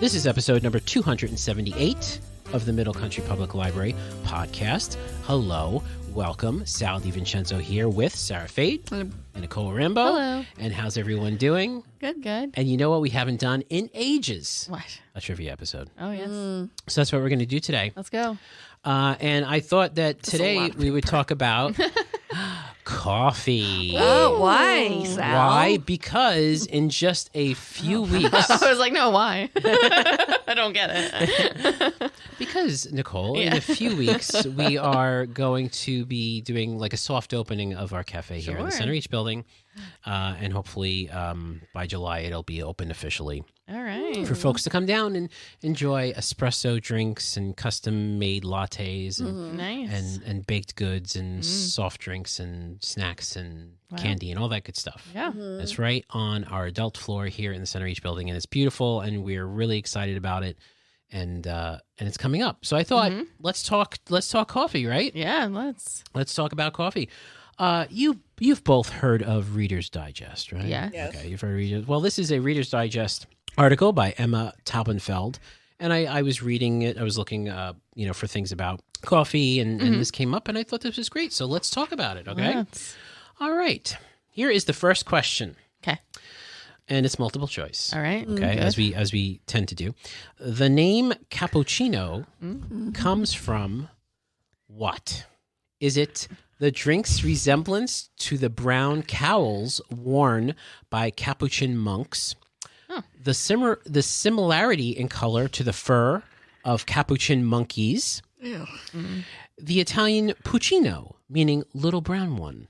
This is episode number 278 of the Middle Country Public Library podcast. Hello, welcome. Sal DiVincenzo here with Sarah Fade and Nicole Rambo. Hello. And how's everyone doing? Good, good. And you know what we haven't done in ages? What? A trivia episode. Oh, yes. So that's what we're going to do today. Let's go. And I thought that today we would talk about coffee. Oh, why, Sal? Why? Because in just a few weeks. I was like, no, why? I don't get it. Because, Nicole, in a few weeks, we are going to be doing like a soft opening of our cafe here in the Centereach building. And hopefully by July, it'll be open officially. All right. For folks to come down and enjoy espresso drinks and custom-made lattes and Nice. and baked goods and soft drinks and snacks and candy and all that good stuff. Yeah. It's right on our adult floor here in the Centereach building, and it's beautiful, and we're really excited about it. And it's coming up. So I thought, let's talk coffee, right? Yeah, Let's talk about coffee. You've both heard of Reader's Digest, right? Yeah. Yes. Okay, you've heard of Reader's. Well, this is a Reader's Digest article by Emma Taubenfeld, and I was reading it. I was looking, for things about coffee, and this came up, and I thought this was great. So let's talk about it. Okay. Let's. All right. Here is the first question. Okay. And it's multiple choice. All right. Okay, Good. as we tend to do. The name cappuccino comes from what? Is it the drink's resemblance to the brown cowls worn by Capuchin monks? Huh. The similarity in color to the fur of Capuchin monkeys? Ew. The Italian puccino, meaning little brown one?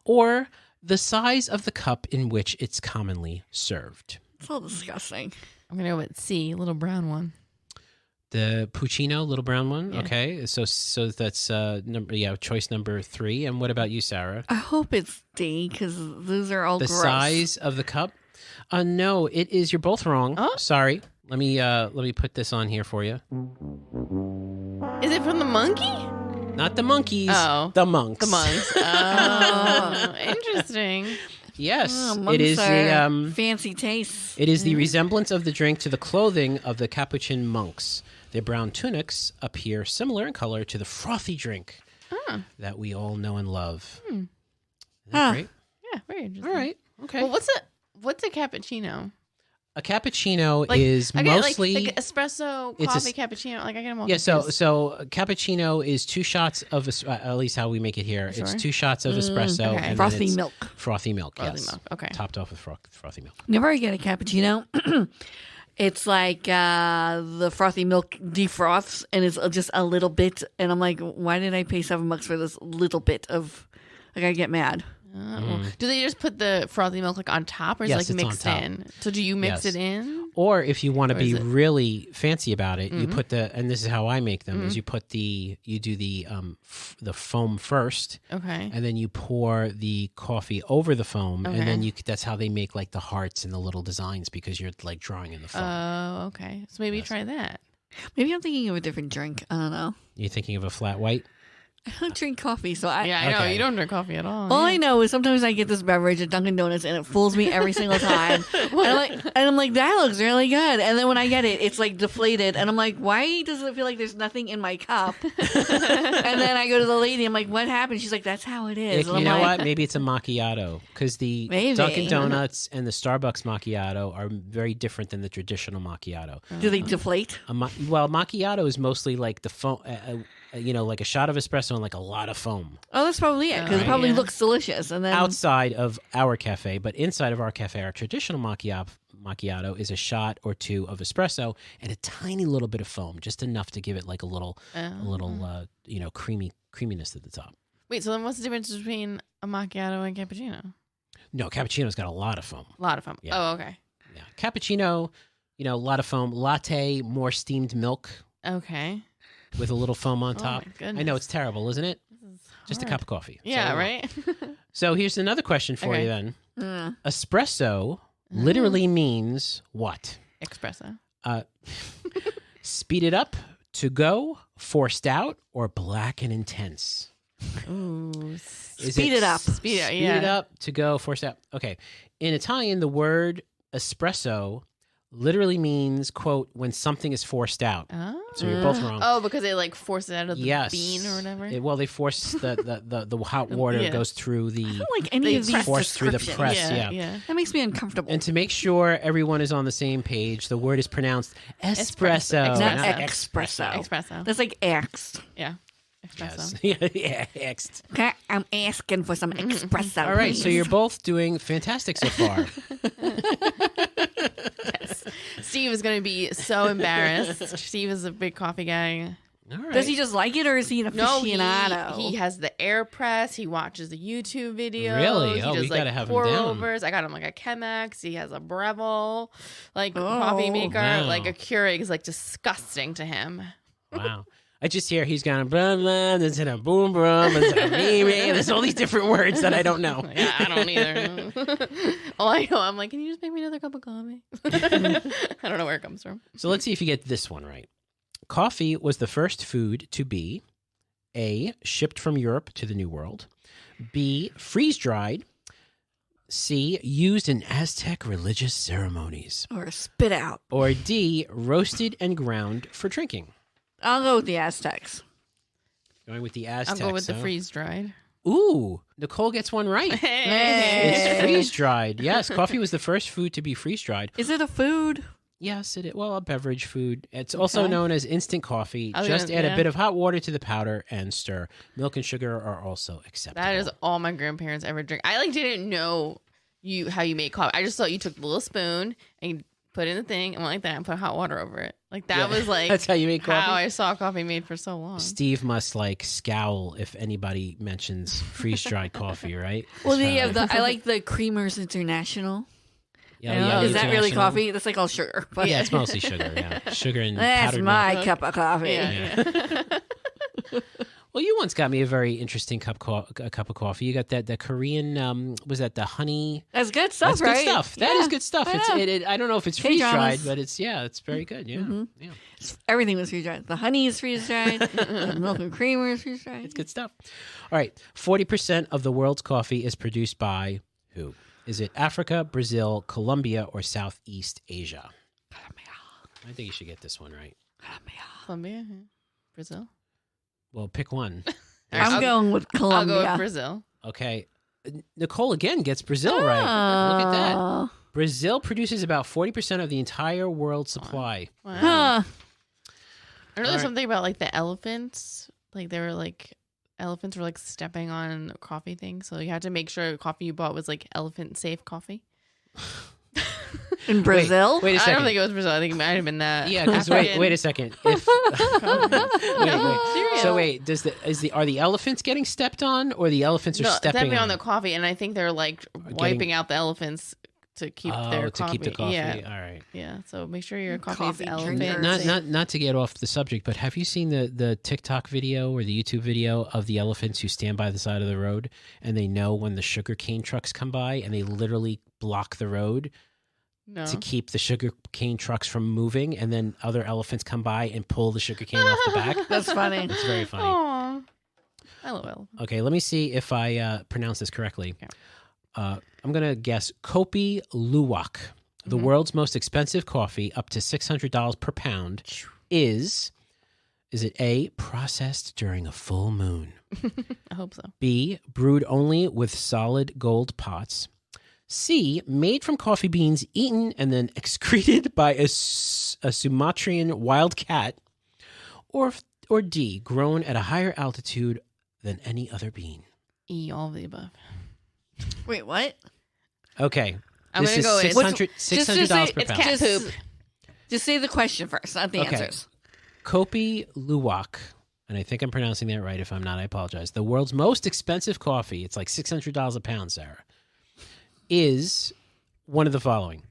Or the size of the cup in which it's commonly served? It's all disgusting. I'm going to go with C, little brown one. The puccino, little brown one. Yeah. Okay, so that's choice number 3. And what about you, Sarah? I hope it's D because those are all The gross. size of the cup? No, it is. You're both wrong. Oh. Sorry. Let me put this on here for you. Is it from the monkey? Not the monkeys. Oh. The monks. The monks. Oh, interesting. Yes, Oh, monks it is are the fancy tastes. It is the resemblance of the drink to the clothing of the Capuchin monks. Their brown tunics appear similar in color to the frothy drink that we all know and love. Isn't that great? Yeah, very interesting. All right. Okay. Well, what's a cappuccino? A cappuccino Like, is I get, mostly like espresso, It's a coffee, s- cappuccino. Like I get them all. yeah. confused. So cappuccino is 2 shots of at least how we make it here. It's Sure. 2 shots of espresso okay. and Frothy then it's milk. Frothy milk. Frothy Yes. milk, okay. Topped off with frothy milk. Whenever I get a cappuccino, it's like the frothy milk defroths and it's just a little bit. And I'm like, why did I pay $7 for this little bit of? Like, I get mad. Do they just put the frothy milk like on top, or is Yes, it like it's on mixed top. in? So do you mix Yes. it in? Or if you want to Or be is it- really fancy about it, you put and this is how I make them: is you do the foam first, Okay. and then you pour the coffee over the foam, and then Okay. that's how they make like the hearts and the little designs because you're like drawing in the foam. Oh, okay. So maybe Yes. try that. Maybe I'm thinking of a different drink. I don't know. You're thinking of a flat white? I don't drink coffee, so I. Yeah, I know. okay. You don't drink coffee at all. All yeah. I know is sometimes I get this beverage at Dunkin' Donuts and it fools me every single time. and I'm like, that looks really good. And then when I get it, it's like deflated. And I'm like, why does it feel like there's nothing in my cup? And then I go to the lady, I'm like, what happened? She's like, that's how it is. You And know I'm like, what? Maybe it's a macchiato because the Maybe. Dunkin' Donuts and the Starbucks macchiato are very different than the traditional macchiato. Do they deflate? Macchiato is mostly like the foam, like a shot of espresso and like a lot of foam. Oh, that's probably it because it Right. probably Yeah. looks delicious. And then Outside of our cafe, but inside of our cafe, our traditional macchiato is a shot or 2 of espresso and a tiny little bit of foam, just enough to give it like a little creaminess at the top. Wait. So then, what's the difference between a macchiato and cappuccino? No, cappuccino's got a lot of foam. A lot of foam. Yeah. Oh, okay. Yeah, cappuccino, a lot of foam. Latte, more steamed milk Okay. with a little foam on Oh, top. my goodness. I know it's terrible, isn't it? This is Just a hard. cup of coffee. That's Yeah. all I Right. want. So here's another question for Okay. you then. Mm. Espresso literally means what? Espresso. Speed it up, to go, forced out, or black and intense? Ooh. Is Speed it up. Speed it, Speed yeah. it up, to go, forced out. Okay. In Italian, the word espresso literally means, quote, when something is forced out. Oh. So you're both wrong. Oh, because they like force it out of the Yes. bean or whatever. Well, they force the hot water Yeah. goes through the I don't like any They of these force through the descriptions. press. Yeah. That makes me uncomfortable. And to make sure everyone is on the same page, the word is pronounced espresso, Espresso. Not not espresso. Espresso. That's like axed. Yeah. Espresso. Yes. yeah, next. Okay, I'm asking for some espresso. All right, so please. you're both doing fantastic so far. Yes. Steve is going to be so embarrassed. Steve is a big coffee guy. All right. Does he just like it, or is he an No, aficionado? he has the AirPress. He watches the YouTube videos. Really? He Oh, does we like gotta have him pour down. overs. I got him like a Chemex. He has a Breville, like Oh, coffee maker. wow. Like a Keurig is like disgusting to him. Wow. I just hear he's gonna blah blah, there's a boom boom, there's all these different words that I don't know. Yeah, I don't either. All I know, I'm like, can you just make me another cup of coffee? I don't know where it comes from. So let's see if you get this one right. Coffee was the first food to be A, shipped from Europe to the New World, B, freeze-dried, C, used in Aztec religious ceremonies, or spit out. or D, roasted and ground for drinking. I'll go with the Aztecs. Going with the I'll Aztecs. go with the huh? freeze dried. Ooh, Nicole gets one right. Hey. It's freeze-dried. Yes, coffee was the first food to be freeze-dried. Is it a food? Yes, it is. Well, a beverage food. It's also Okay. known as instant coffee. Oh, Just yeah, add a yeah. bit of hot water to the powder and stir. Milk and sugar are also acceptable. That is all my grandparents ever drink. I like didn't know how you make coffee. I just thought you took the little spoon and you put it in the thing and went like that and put hot water over it. Like that Yeah. was like That's how you make coffee? how I saw coffee made for so long. Steve must like scowl if anybody mentions freeze-dried coffee, right? Well, It's they have kinda I like the Creamers International. like- Yeah, Is that really International. coffee? That's like all sugar. But Yeah, it's mostly sugar. Yeah, sugar and that's powdered my milk. cup of coffee. Yeah. Well, you once got me a very interesting cup of coffee. You got that Korean. Was that the honey? That's good stuff, That's right? good stuff. That is Yeah. good stuff. Yeah. It's I don't know if it's K-dramas. freeze dried, but it's very good. Yeah, Mhm. yeah, Everything was freeze dried. The honey is freeze dried. The milk and creamer is freeze dried. it's good stuff. All right, 40% of the world's coffee is produced by who? Is it Africa, Brazil, Colombia, or Southeast Asia? I think you should get this one right. Colombia, Brazil. Well, pick one. I'm I'll- going with I'll Colombia. go with Brazil. Okay, Nicole again gets Brazil right. Look at that. Oh. Brazil produces about 40% of the entire world supply. Wow. Huh. I know there's Alright. something about like the elephants. Like they were like elephants were like stepping on coffee things, so you had to make sure the coffee you bought was like elephant safe coffee. In Brazil? Wait a I second. don't think it was Brazil. I think it might have been that. Yeah, because wait a second. If Serious. so, wait. Are the elephants getting stepped on, or the elephants are No, stepping stepping on on the coffee, and I think they're like wiping out the elephants to keep their to coffee. keep the coffee. Yeah, All right. yeah. So make sure your coffee, Coffee is elephant drinkers. Not, safe. not to get off the subject, but have you seen the TikTok video or the YouTube video of the elephants who stand by the side of the road and they know when the sugar cane trucks come by and they literally block the road No. to keep the sugar cane trucks from moving, and then other elephants come by and pull the sugar cane off the back? That's funny. It's very funny. Aw. I love elephants. Okay, let me see if I pronounce this correctly. Okay. I'm going to guess Kopi Luwak, the Mhm. world's most expensive coffee, up to $600 per pound, is it A, processed during a full moon, I hope so. B, brewed only with solid gold pots, C, made from coffee beans eaten and then excreted by a Sumatran wild cat, or D, grown at a higher altitude than any other bean? E, all of the above. Wait, what? Okay. I'm this gonna go is with $600 per it's pound. cat poop. Just say the question first, not the Okay. answers. Kopi Luwak, and I think I'm pronouncing that right. If I'm not, I apologize. The world's most expensive coffee, it's like $600 a pound, Sarah, is one of the following.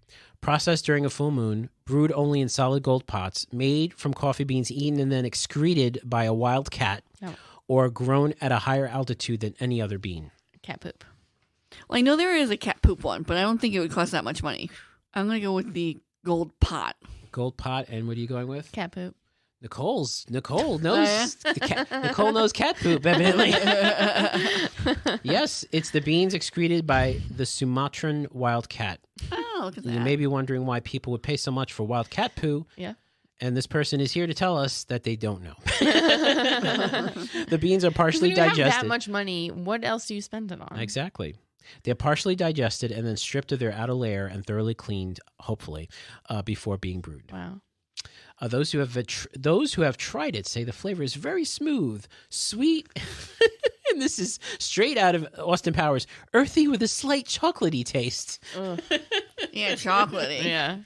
Processed during a full moon, brewed only in solid gold pots, made from coffee beans eaten and then excreted by a wild cat, No. or grown at a higher altitude than any other bean. Cat poop. Well, I know there is a cat poop one, but I don't think it would cost that much money. I'm going to go with the gold pot. Gold pot, and what are you going with? Cat poop. Nicole knows yeah? Nicole knows cat poop, evidently. Yes, it's the beans excreted by the Sumatran wild cat. Oh, look at that. You may be wondering why people would pay so much for wild cat poo. Yeah. And this person is here to tell us that they don't know. The beans are When partially you have digested. that much money, what else do you spend it on? Exactly. They're partially digested and then stripped of their outer layer and thoroughly cleaned, hopefully, before being brewed. Wow. Those who have tried it say the flavor is very smooth, sweet, and this is straight out of Austin Powers, earthy with a slight chocolatey taste. Yeah, chocolatey. Yeah.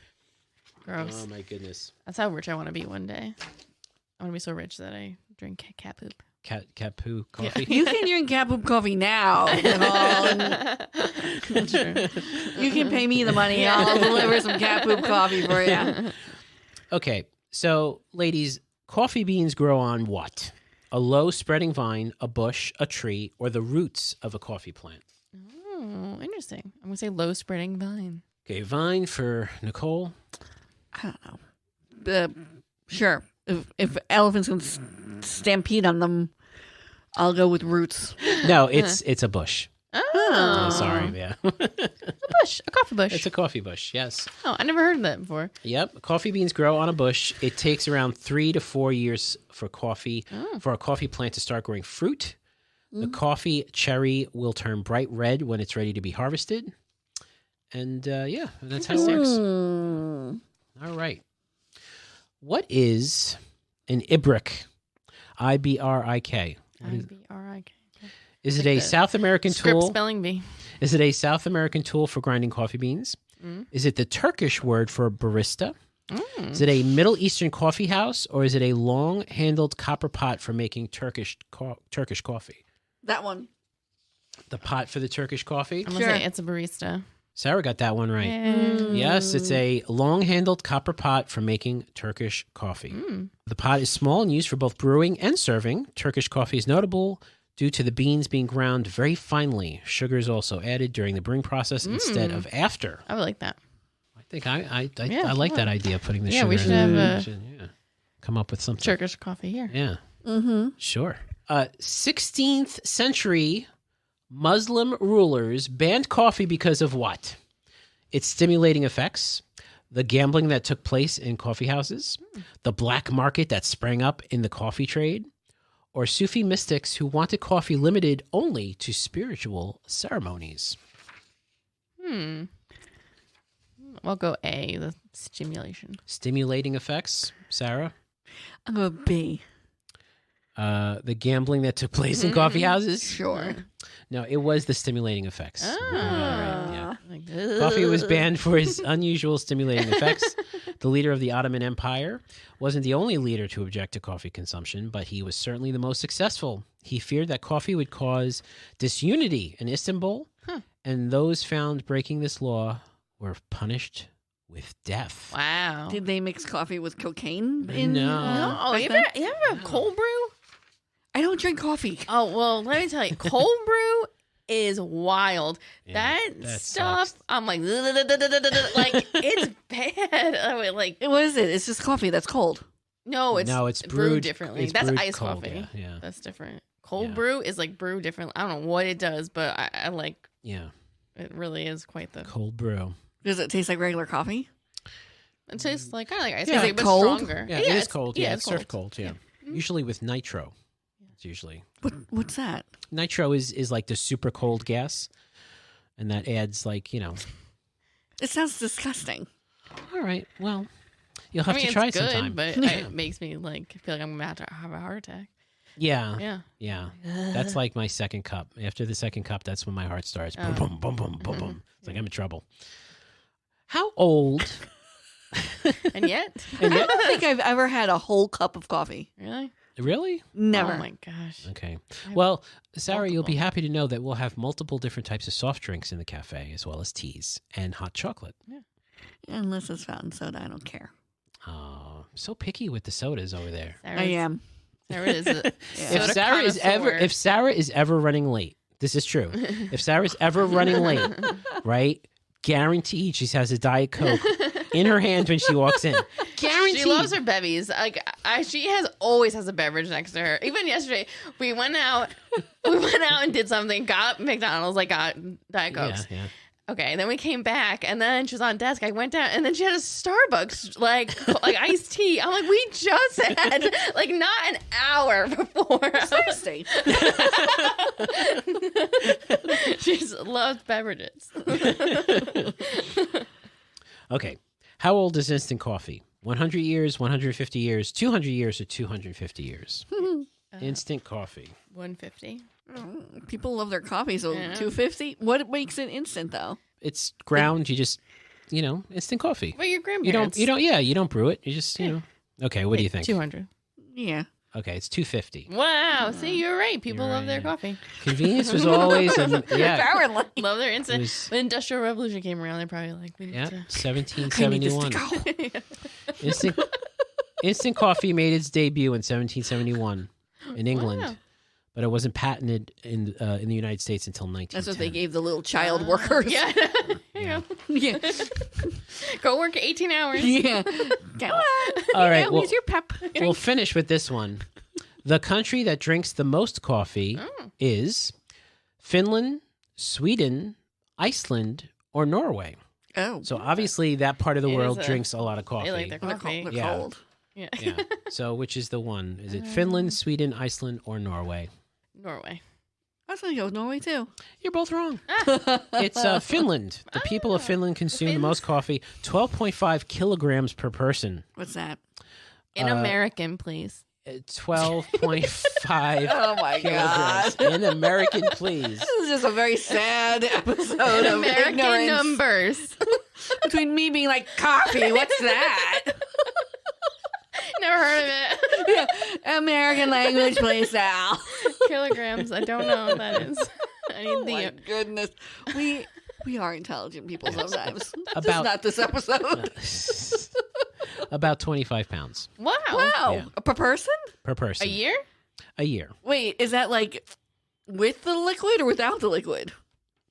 Gross. Oh my goodness. That's how rich I want to be one day. I want to be so rich that I drink cat poop. Cat poo coffee. You can drink cat poop coffee now. That's true. You can pay me the money. I'll deliver some cat poop coffee for you. Okay, so ladies, coffee beans grow on what? A low spreading vine, a bush, a tree, or the roots of a coffee plant? Oh, interesting. I'm going to say low spreading vine. Okay, vine for Nicole. I don't know. Sure. If elephants can stampede on them, I'll go with roots. No, it's a bush. Oh. Sorry, yeah. A bush. A coffee bush. It's a coffee bush, yes. Oh, I never heard of that before. Yep, coffee beans grow on a bush. It takes around 3 to 4 years for a coffee plant to start growing fruit. The coffee cherry will turn bright red when it's ready to be harvested. And that's how it works. All right. What is an ibrik? IBRIK. IBRIK. Is it a South American Script tool? spelling bee. Is it a South American tool for grinding coffee beans? Is it the Turkish word for barista? Is it a Middle Eastern coffee house, or is it a long-handled copper pot for making Turkish coffee? That one. The pot for the Turkish coffee? I'm going to say it's a barista. Sarah got that one right. Yes, it's a long-handled copper pot for making Turkish coffee. The pot is small and used for both brewing and serving. Turkish coffee is notable due to the beans being ground very finely. Sugar is also added during the brewing process instead of after. I would like that. I think I like that idea, putting the Yeah, sugar we should have a come up with something. Turkish coffee here. Yeah. Sure. 16th century Muslim rulers banned coffee because of what? Its stimulating effects, the gambling that took place in coffee houses, the black market that sprang up in the coffee trade, or Sufi mystics who wanted coffee limited only to spiritual ceremonies. We'll go A, the stimulation. Stimulating effects, Sarah? I'm a B. The gambling that took place in coffee houses? Sure. No, it was the stimulating effects. Oh. Right, yeah. Like, Coffee was banned for his unusual stimulating effects. The leader of the Ottoman Empire wasn't the only leader to object to coffee consumption, but he was certainly the most successful. He feared that coffee would cause disunity in Istanbul, and those found breaking this law were punished with death. Wow. Did they mix coffee with cocaine? No. Oh, you ever have cold brew? I don't drink coffee. Oh, well, let me tell you, cold brew is wild. Yeah, that stuff, sucks. I'm like, like, it's bad. I mean, like, What is it? It's just coffee that's cold. no, it's brewed brewed differently. it's That's brewed iced cold, coffee. Yeah. That's different. Cold Yeah. brew is like brewed differently. I don't know what it does, but I like, Yeah. it really is quite the, Cold brew. Does it taste like regular coffee? it tastes like, kind of like ice Yeah. coffee, but Cold? stronger. Yeah, it is cold. Yeah, it's it's served cold. Yeah. Usually with nitro. It's usually. What's that? Nitro is like the super cold gas, and that adds like, It sounds disgusting. all right, well, you'll I have mean, to try it's it good, sometime. but it makes me like feel like I'm gonna have to have a heart attack. Yeah. Yeah. That's like my second cup. After the second cup, that's when my heart starts. Boom, boom, boom, boom, boom, boom. It's like I'm in trouble. How old? And yet, I don't think I've ever had a whole cup of coffee. really? Really? Never. Oh my gosh. Okay. Well, Sarah, you'll be multiple. happy to know that we'll have multiple different types of soft drinks in the cafe, as well as teas and hot chocolate. Unless it's fountain soda, I don't care. Oh, so picky with the sodas over there. I am. Sarah is a If Sarah is ever running late, this is true. If Sarah's ever running late, right? Guaranteed she has a Diet Coke in her hand when she walks in. Guaranteed. She loves her bevies. Like she always has a beverage next to her. Even yesterday, we went out and did something. Got McDonald's, like got Diet Cokes. Yeah. Okay, then we came back, and then she was on desk. I went down, and then she had a Starbucks, like iced tea. I'm like, we just had, like, not an hour before. Thirsty. She just loves beverages. Okay. How old is instant coffee? 100 years, 150 years, 200 years, or 250 years? Instant coffee. 150. People love their coffee, so Yeah. 250. What makes it instant though? It's ground. You just, instant coffee. Well, your You grandparents. you don't brew it. You just, Okay, what do you think? 200. Yeah. Okay, it's 250. Wow. See, you're right. People You're love their right. coffee. Convenience was always, Apparently. Love their It instant. was- When the Industrial Revolution came around, they probably like, we need yeah, to. 1771. Go. Instant coffee made its debut in 1771 in England, Wow. but it wasn't patented in the United States until 1910. That's what they gave the little child workers. Yeah. Here you go. Yeah. Go work 18 hours. Yeah. Go on. All right, well, Use your pep. we'll finish with this one. The country that drinks the most coffee is Finland, Sweden, Iceland, or Norway. Oh. So obviously that part of the It world is drinks a lot of coffee. They like their They're coffee. cold. They're Yeah. cold. Yeah. Yeah. So which is the one? Is it Finland, Sweden, Iceland, or Norway? Norway. I was gonna go with Norway too. You're both wrong. It's Finland. The people of Finland consume the most coffee, 12.5 kilograms per person. What's that? In American, please. 12.5 Oh my god. kilograms. In American, please. This is just a very sad episode of American ignorance. numbers. Between me being like, coffee, what's that? Never heard of it. Yeah. American language, please, Sal. Kilograms. I don't know what that is. I need Oh the. my goodness. We are intelligent people sometimes. Just About- not this episode. About 25 pounds Wow. Wow. Yeah. Per person? per person. A year? A year. Wait, is that like with the liquid or without the liquid?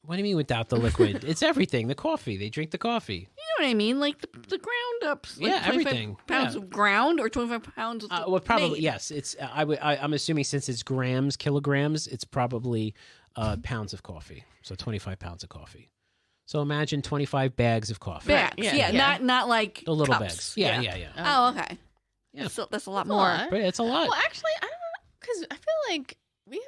What do you mean without the liquid? It's everything. The coffee. They drink the coffee. You know what I mean? Like the ground ups. Like Yeah, 25 everything. Pounds Yeah. of ground or 25 pounds of Well, probably made? yes. It's. I'm assuming since it's grams, kilograms, it's probably pounds of coffee. So 25 pounds of coffee. So imagine 25 bags of coffee. Bags. Yeah, Yeah, yeah. not like The little cups. bags. Yeah. Oh, okay. Yeah. So that's a lot That's a more. lot. But it's a lot. Well, actually, I don't know. Because I feel like we get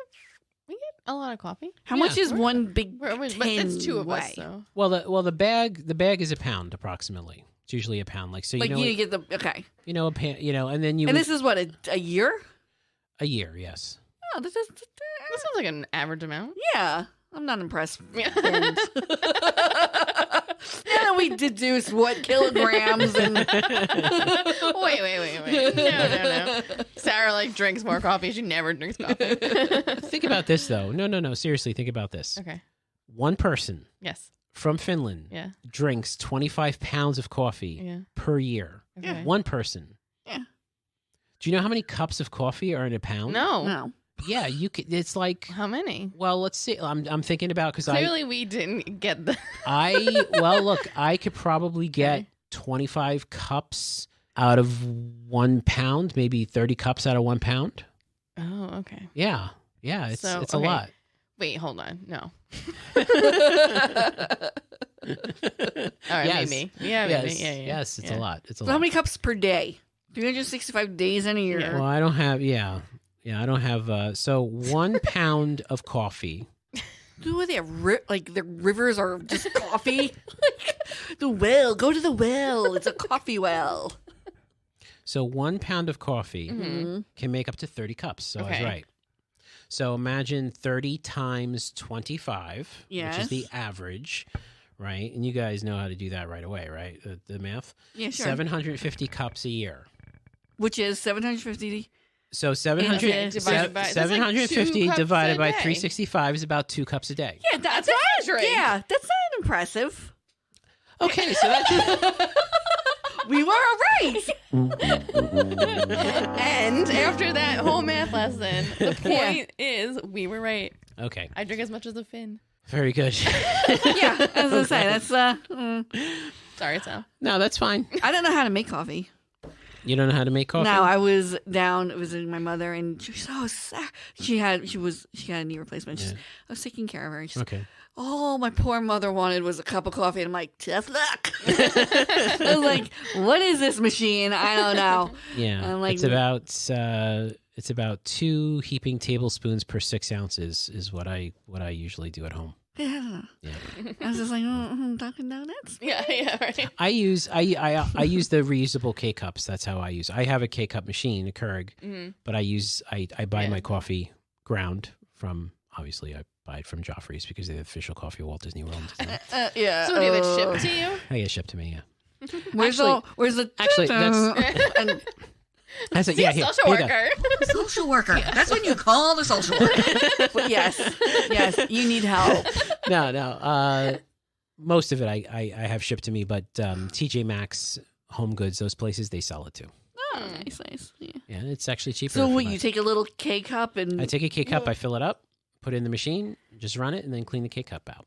a lot of coffee. How much is one big But it's tin 2 of us, weigh? so. Well, the bag is a pound approximately. It's usually a pound. Like so, Like you know, you get the okay. a pan, and then you And would- this is what a year? a year. Yes. Oh, That sounds like an average amount. yeah. I'm not impressed. Yeah. Now that we deduce what kilograms and Wait. No. Sarah drinks more coffee. She never drinks coffee. Think about this though. No. Seriously, think about this. Okay. One person Yes. from Finland Yeah. drinks 25 pounds of coffee Yeah. per year. Okay. One person. Yeah. Do you know how many cups of coffee are in a pound? No. no. Yeah, you could. It's like, How many? well, let's see. I'm thinking about because Clearly, we didn't get the. look, I could probably get 25 cups out of 1 pound, maybe 30 cups out of 1 pound. Oh, okay. Yeah, it's So, a okay. lot. Wait, hold on. No. Oh, All right, Yes. maybe. Yeah, Yes, maybe. Yeah. yes, it's a lot. It's a So how lot. many cups per day? 365 days in a year. Yeah. Well, I don't have. Yeah, I don't have. So 1 pound of coffee. Do they have like the rivers are just coffee? Like, the well, go to the well. It's a coffee well. So 1 pound of coffee Mm-hmm. can make up to 30 cups. So I was Okay. right. So imagine 30 times 25, which Yes. is the average, right? And you guys know how to do that right away, right? The math. Yeah, sure. 750 cups a year. Which is 750. So 700, Okay, divided by- that's like 750 2 cups divided a by day. 365 is about 2 cups a day. Yeah, that's average. Yeah, that's not impressive. Okay, so that's We were right. And after that whole math lesson, the point is we were right. okay. I drink as much as a Finn. Very good. Yeah, as I say, that's Sorry, Sal. No, that's fine. I don't know how to make coffee. You don't know how to make coffee? No, I was down visiting my mother, and she was so sad. She had a knee replacement. Yeah. I was taking care of her. And she's Okay. all my poor mother wanted was a cup of coffee. And I'm like, tough luck. I was like, what is this machine? I don't know. Yeah. I'm like, it's about 2 heaping tablespoons per 6 ounces is what I usually do at home. yeah. Yeah. I was just like, Dunkin' Donuts. Yeah, right. I use the reusable K cups. That's how I use. I have a K cup machine, a Keurig, but I buy my coffee ground from, obviously I buy it from Joffrey's because they're the official coffee of Walt Disney World. Yeah. So do you have it shipped to you? I get shipped to me. Yeah. Where's the Actually, that's Here, here social you go. worker. social worker? That's what you call the social worker. yes, you need help. No. Most of it I have shipped to me, but TJ Maxx, Home Goods, those places, they sell it too. Oh, nice. Yeah. Yeah, it's actually cheaper. So if what, buy you it. take a little K cup and I take a K cup, I fill it up, put it in the machine, just run it, and then clean the K cup out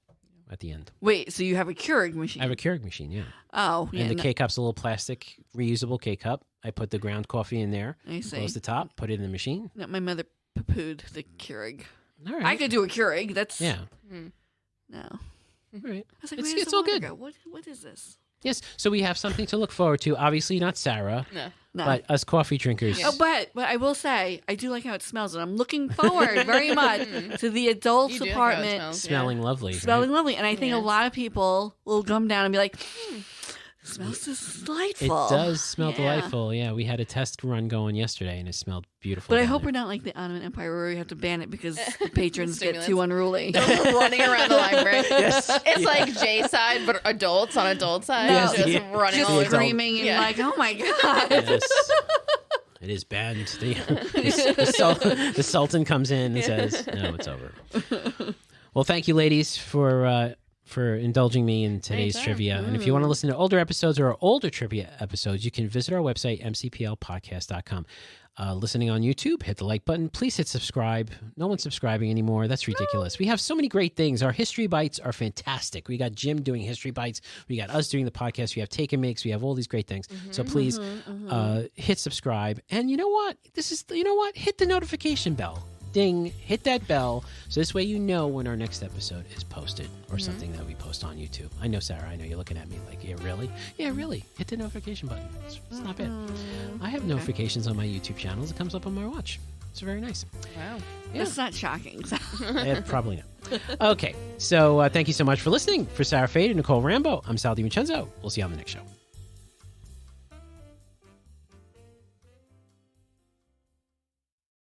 at the end. wait. So you have a Keurig machine? I have a Keurig machine, yeah. Oh, yeah. And the K cup's a little plastic, reusable K cup. I put the ground coffee in there, I see. close the top, put it in the machine. No, my mother poo-pooed the Keurig. All right. I could do a Keurig. That's Yeah. no. All right. I was like, It's- where's it's the all water good. go? What is this? Yes. So we have something to look forward to. Obviously not Sarah, No. No. but us coffee drinkers. Oh, but I will say I do like how it smells, and I'm looking forward very much to the adults You do like how it department smells. Smelling lovely. right? smelling lovely. And I think Yeah. a lot of people will come down and be like, smells It delightful. does smell Yeah. delightful. Yeah, we had a test run going yesterday, and it smelled beautiful. But I down hope there. we're not like the Ottoman Empire where we have to ban it because the patrons get Stimulants. too unruly. Running around the library. Yes. It's like J side, but adults on adult side. No. Just Yeah. running Just all over. screaming and Yeah. like, oh my God. Yes. It is banned. The Sultan comes in and says, "No, it's over." Well, thank you, ladies, for indulging me in today's Anytime. trivia. And if you want to listen to older episodes or older trivia episodes, you can visit our website, mcplpodcast.com. Listening on YouTube, hit the like button. Please hit subscribe. No one's subscribing anymore. That's ridiculous. We have so many great things. Our history bites are fantastic. We got Jim doing history bites. We got us doing the podcast. We have Take and Makes. We have all these great things. So please hit subscribe. And you know what? Hit the notification bell. Ding, hit that bell. So this way you know when our next episode is posted or something that we post on YouTube. I know, Sarah, I know you're looking at me like, yeah, really? Yeah, really. Hit the notification button. It's not bad. I have notifications on my YouTube channels. It comes up on my watch. It's very nice. Wow. Yeah. That's not shocking. Probably not. Okay, so thank you so much for listening. For Sarah Fade and Nicole Rambo, I'm Sal DiVincenzo. We'll see you on the next show.